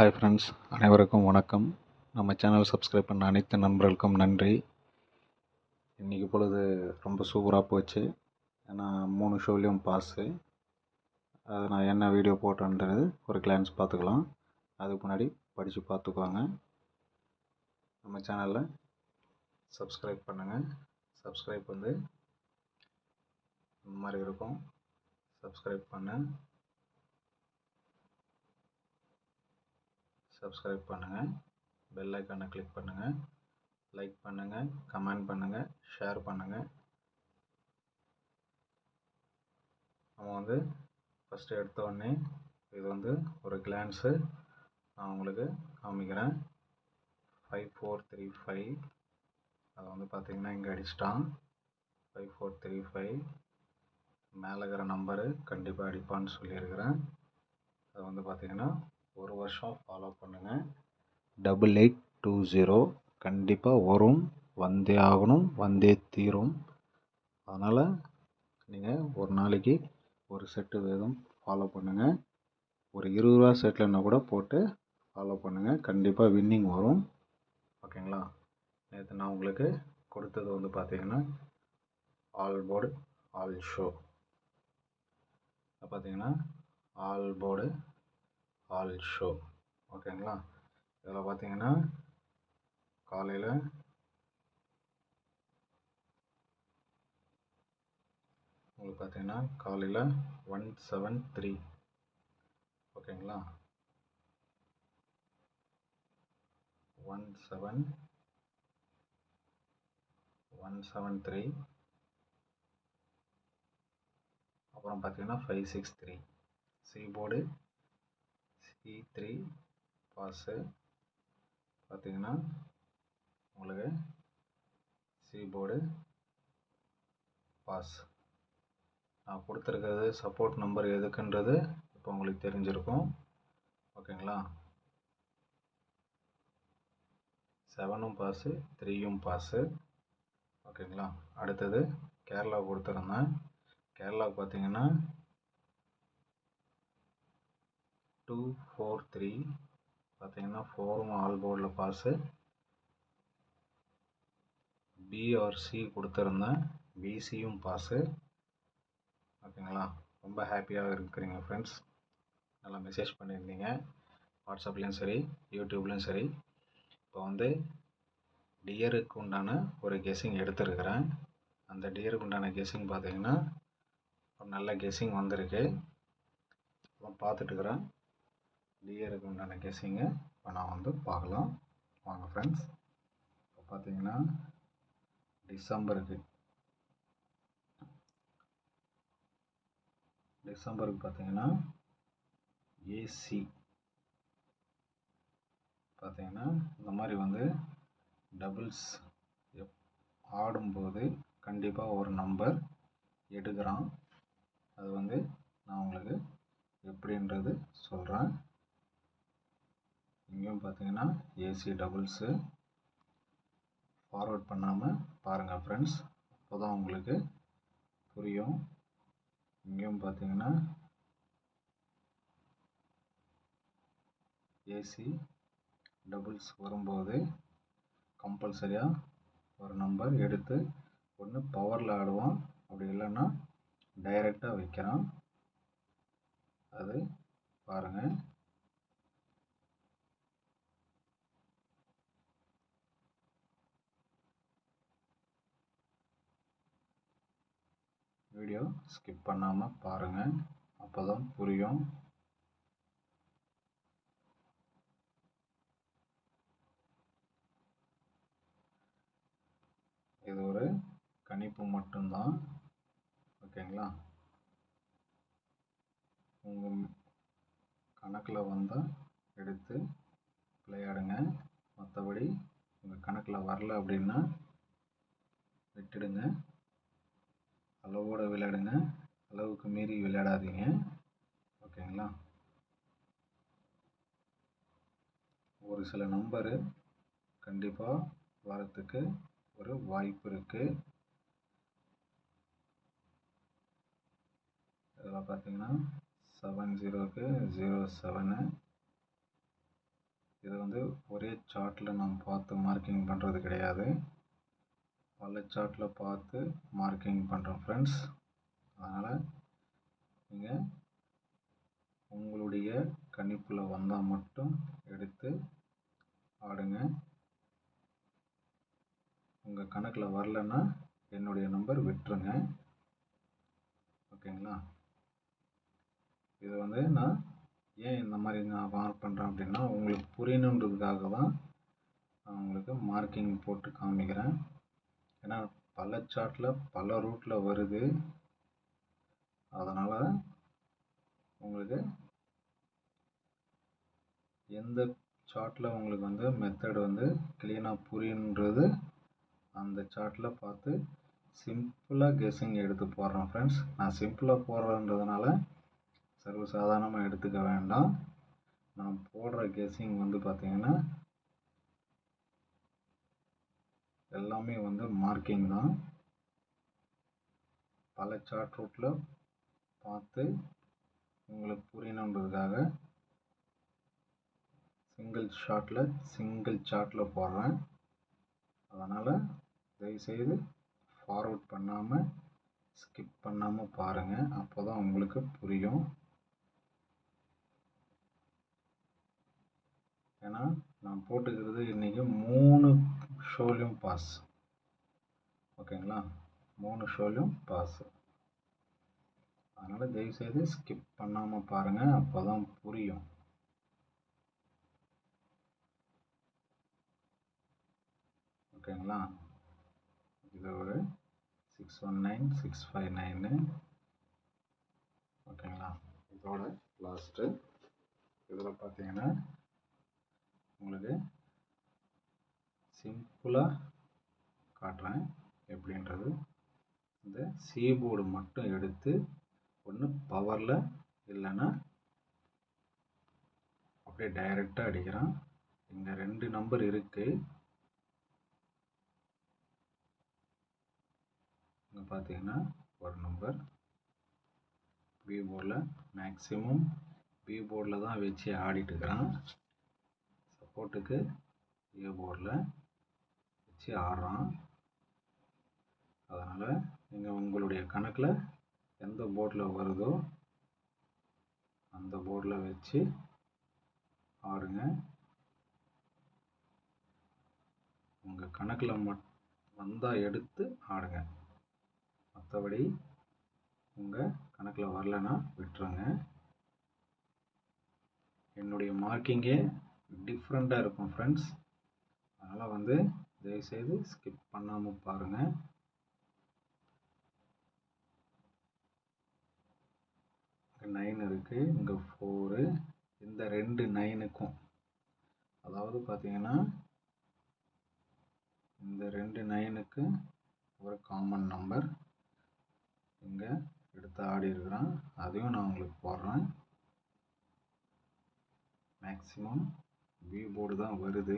Hi friends, அனைவருக்கும் வணக்கம். நம்ம சேனல் சப்ஸ்கிரைப் பண்ண அனைத்து நண்பர்களுக்கும் நன்றி. இன்றைக்கி பொழுது ரொம்ப சூப்பராக போச்சு. ஏன்னா 3 ஷோலையும் பாஸு. அது நான் என்ன வீடியோ போட்டேன்றது ஒரு கிளான்ஸ் பார்த்துக்கலாம். அதுக்கு முன்னாடி படித்து பார்த்துக்குவாங்க. நம்ம சேனலில் சப்ஸ்கிரைப் பண்ணுங்கள். சப்ஸ்கிரைப் இந்த மாதிரி இருக்கும். சப்ஸ்கிரைப் பண்ணுங்கள், பெல் ஐக்கானை கிளிக் பண்ணுங்கள், லைக் பண்ணுங்கள், கமெண்ட் பண்ணுங்கள், ஷேர் பண்ணுங்கள். நம்ம ஃபஸ்ட்டு எடுத்தோடனே இது ஒரு கிளான்ஸு நான் உங்களுக்கு காமிக்கிறேன். 5435 அதை பார்த்திங்கன்னா இங்கே அடிச்சிட்டான். 5435 மேலே இருக்கிற நம்பரு கண்டிப்பாக அடிப்பான்னு சொல்லியிருக்கிறேன். அதை பார்த்திங்கன்னா ஒரு வருஷம் ஃபாலோ பண்ணுங்கள். 8820 கண்டிப்பாக வரும், வந்தே ஆகணும், வந்தே தீரும். அதனால் நீங்கள் ஒரு நாளைக்கு ஒரு செட்டு வேதம் ஃபாலோ பண்ணுங்கள். ஒரு 20 ரூபா செட்லன்னா கூட போட்டு ஃபாலோ பண்ணுங்கள். கண்டிப்பாக வின்னிங் வரும். ஓகேங்களா? நேற்று நான் உங்களுக்கு கொடுத்தது பார்த்திங்கன்னா ஆல் போர்டு ஆல் ஷோ. பார்த்திங்கன்னா ஆல் போர்டு ஆல் ஷோ. ஓகேங்களா? இதில் பார்த்திங்கன்னா காலையில் உங்களுக்கு பார்த்திங்கன்னா காலையில் 173. ஓகேங்களா? 173. அப்புறம் பார்த்திங்கன்னா 563. C board C3 pass. பார்த்திங்கன்னா உங்களுக்கு சி போர்டு பாஸ். நான் கொடுத்துருக்கிறது சப்போர்ட் நம்பர் எதுக்குன்றது இப்போ உங்களுக்கு தெரிஞ்சிருக்கும். ஓகேங்களா? 7ம் பாஸு, 3யும் பாஸு. ஓகேங்களா? அடுத்தது கேரளா கொடுத்துருந்தேன். கேரளாவுக்கு பார்த்திங்கன்னா 243. பார்த்திங்கன்னா 4ம் ஆல் போர்டில் பாஸு. பிஆர்சி கொடுத்துருந்தேன், பிசியும் பாஸு. ஓகேங்களா? ரொம்ப ஹாப்பியாக இருக்கிறீங்க ஃப்ரெண்ட்ஸ். நல்லா மெசேஜ் பண்ணியிருந்தீங்க, வாட்ஸ்அப்லேயும் சரி, யூடியூப்லேயும் சரி. இப்போ டியருக்கு உண்டான ஒரு கெஸ்ஸிங் எடுத்துருக்கிறேன். அந்த டியருக்கு உண்டான கெஸ்ஸிங் பார்த்திங்கன்னா ஒரு நல்ல கெஸ்ஸிங் வந்திருக்கு. இப்போ பார்த்துட்டுருக்குறேன். டியருக்கு உண்டான கெஸ்ஸிங்கை இப்போ நான் பார்க்கலாம் வாங்க ஃப்ரெண்ட்ஸ். இப்போ பார்த்திங்கன்னா டிசம்பருக்கு பார்த்திங்கன்னா ஏசி பார்த்திங்கன்னா இந்த மாதிரி டபுள்ஸ் ஆடும்போது கண்டிப்பாக ஒரு நம்பர் எடுக்கிறான். அது நான் உங்களுக்கு எப்படின்றது சொல்கிறேன். இங்கேயும் பார்த்திங்கன்னா ஏசி டபுள்ஸு ஃபார்வர்ட் பண்ணாமல் பாருங்கள் ஃப்ரெண்ட்ஸ், அப்போ தான் உங்களுக்கு புரியும். இங்கேயும் பார்த்திங்கன்னா ஏசி டபுள்ஸ் வரும்போது கம்பல்சரியாக ஒரு நம்பர் எடுத்து ஒன்று பவரில் ஆடுவான், அப்படி இல்லைன்னா டைரெக்டாக வைக்கிறான். அது பாருங்கள். வீடியோ ஸ்கிப் பண்ணாமல் பாருங்கள், அப்போ தான் புரியும். இது ஒரு கணிப்பு மட்டும்தான். ஓகேங்களா? உங்கள் கணக்கில் வந்தால் எடுத்து விளையாடுங்க. மற்றபடி உங்கள் கணக்கில் வரல அப்படின்னா விட்டுடுங்க. அளவோடு விளையாடுங்க, அளவுக்கு மீறி விளையாடாதீங்க. ஓகேங்களா? ஒரு சில நம்பரு கண்டிப்பாக வரத்துக்கு ஒரு வாய்ப்பு இருக்குது. இதில் பார்த்திங்கன்னா 70க்கு 07, இது வந்து ஒரே சார்ட்டில் நம்ம பார்த்து மார்க்கிங் பண்ணுறது கிடையாது, பல சார்ட்டில் பார்த்து மார்க்கிங் பண்ணுறோம் ஃப்ரெண்ட்ஸ். அதனால் நீங்கள் உங்களுடைய கணிப்பில் வந்தால் மட்டும் எடுத்து ஆடுங்க. உங்கள் கணக்கில் வரலன்னா என்னுடைய நம்பர் விட்டுருங்க. ஓகேங்களா? இது வந்து நான் ஏன் இந்த மாதிரி நான் மார்க் பண்ணுறேன் அப்படின்னா, உங்களுக்கு புரியணுன்றதுக்காக தான் நான் உங்களுக்கு மார்க்கிங் போட்டு காமிக்கிறேன். ஏன்னா பல சார்ட்டில் பல ரூட்டில் வருது. அதனால் உங்களுக்கு எந்த சார்ட்டில் உங்களுக்கு வந்து மெத்தட் வந்து க்ளீனாக புரியுன்றது அந்த சார்ட்டில் பார்த்து சிம்பிளாக கெஸ்ஸிங் எடுத்து போடுறேன் ஃப்ரெண்ட்ஸ். நான் சிம்பிளாக போடுறேன்றதுனால சர்வசாதாரணமாக எடுத்துக்க வேண்டாம். நான் போடுற கெஸ்ஸிங் வந்து பார்த்திங்கன்னா எல்லாமே வந்து மார்க்கிங் தான். பல சார்ட் ரூட்டில் பார்த்து உங்களுக்கு புரியணுன்றதுக்காக சிங்கிள் சார்ட்டில் போடுறேன். அதனால் தயவுசெய்து ஃபார்வர்ட் பண்ணாமல் ஸ்கிப் பண்ணாமல் பாருங்கள், அப்போ தான் உங்களுக்கு புரியும். ஏன்னா நான் போட்டுக்கிறது இன்றைக்கி 3 ஷோலையும் பாஸ். ஓகேங்களா? 3 ஷோலையும் பாஸ். அதனால் தயவுசெய்து ஸ்கிப் பண்ணாமல் பாருங்கள், அப்போ தான் புரியும். ஓகேங்களா? இது ஒரு 619 659. ஓகேங்களா? இதோட லாஸ்ட்டு இதில் பார்த்தீங்கன்னா உங்களுக்கு சிம்பிளாக காட்டுறேன் எப்படின்றது. இந்த சீபோர்டு மட்டும் எடுத்து ஒன்று பவரில் இல்லைன்னா அப்படியே டைரெக்டாக அடிக்கிறான். இங்கே 2 நம்பர் இருக்குது. இங்கே பார்த்தீங்கன்னா ஒரு நம்பர் பி போர்டில் மேக்ஸிமம் பி போர்டில் தான் வச்சு ஆடிட்டு இருக்கிறான். சப்போர்ட்டுக்கு ஏ போர்டில் வச்சு ஆடுறான். அதனால் நீங்கள் உங்களுடைய கணக்கில் எந்த போர்டில் வருதோ அந்த போர்டில் வச்சு ஆடுங்க. உங்கள் கணக்கில் வந்தால் எடுத்து ஆடுங்க. மற்றபடி உங்கள் கணக்கில் வரலன்னா விட்டுருங்க. என்னுடைய மார்க்கிங்கே டிஃப்ரெண்ட்டாக இருக்கும் ஃப்ரெண்ட்ஸ். அதனால் வந்து தயவுசெய்து ஸ்கிப் பண்ணாமல் பாருங்கள். இங்கே 9 இருக்குது, இங்கே 4. இந்த 2 9க்கும் அதாவது பார்த்தீங்கன்னா இந்த 2 9க்கு ஒரு காமன் நம்பர் இங்கே எடுத்து ஆடி இருக்கிறான். அதையும் நான் உங்களுக்கு போடுறேன். மேக்ஸிமம் பி போர்டு தான் வருது,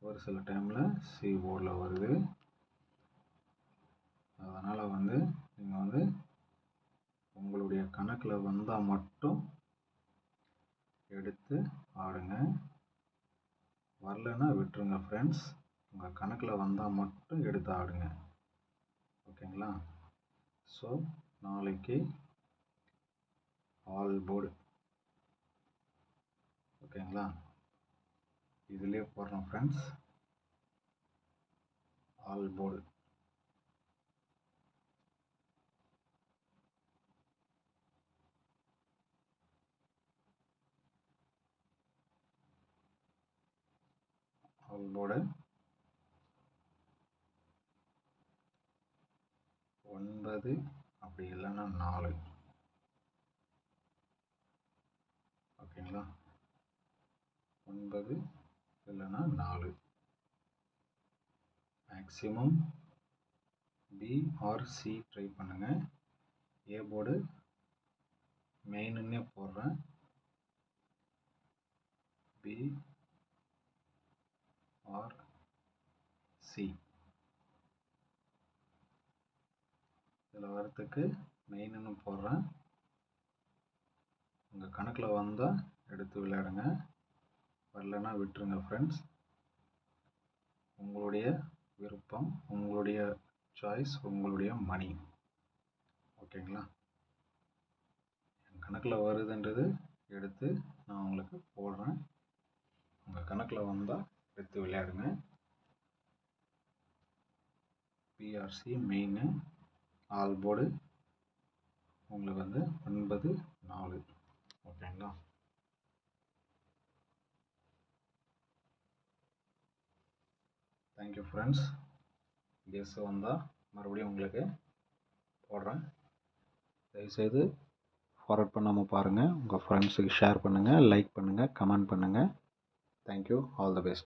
ஒரு சில டைமில் சி போர்டில் வருது. அதனால் வந்து நீங்கள் வந்து உங்களுடைய கணக்கில் வந்தால் மட்டும் எடுத்து ஆடுங்க. வரலன்னா விட்டுருங்க ஃப்ரெண்ட்ஸ். உங்கள் கணக்கில் வந்தால் மட்டும் எடுத்து ஆடுங்க. ஓகேங்களா? ஸோ நாளைக்கு ஆல் போர்டு. ஓகேங்களா? இதிலே போடுறோம் friends, all board. All board 9 அப்படி இல்லைன்னா 4. ஓகேங்களா? 9 இல்லைன்னா 4. Maximum P R C try பண்ணுங்கள். ஏ போர்டு மெயினுன்னே போடுறேன். பி ஆர் சி இதில் வரத்துக்கு மெயின்னு போடுறேன். உங்கள் கணக்கில் வந்தால் எடுத்து விளையாடுங்க. வரலன்னா விட்டுருங்க ஃப்ரெண்ட்ஸ். உங்களுடைய விருப்பம், உங்களுடைய சாய்ஸ், உங்களுடைய மணி. ஓகேங்களா? என் கணக்கில் வருதுன்றது எடுத்து நான் உங்களுக்கு போடுறேன். உங்கள் கணக்கில் வந்தால் எடுத்து விளையாடுங்க. பிஆர்சி மெயின் ஆல் போர்டு உங்களுக்கு 9-4. ஓகேங்களா? Thank you friends. கெஸ் வந்தால் மறுபடியும் உங்களுக்கு போடுறேன். தயவுசெய்து ஃபார்வர்ட் பண்ணாமல் பாருங்கள். உங்கள் ஃப்ரெண்ட்ஸுக்கு ஷேர் பண்ணுங்கள், லைக் பண்ணுங்கள், கமெண்ட் பண்ணுங்கள். தேங்க்யூ. All the best.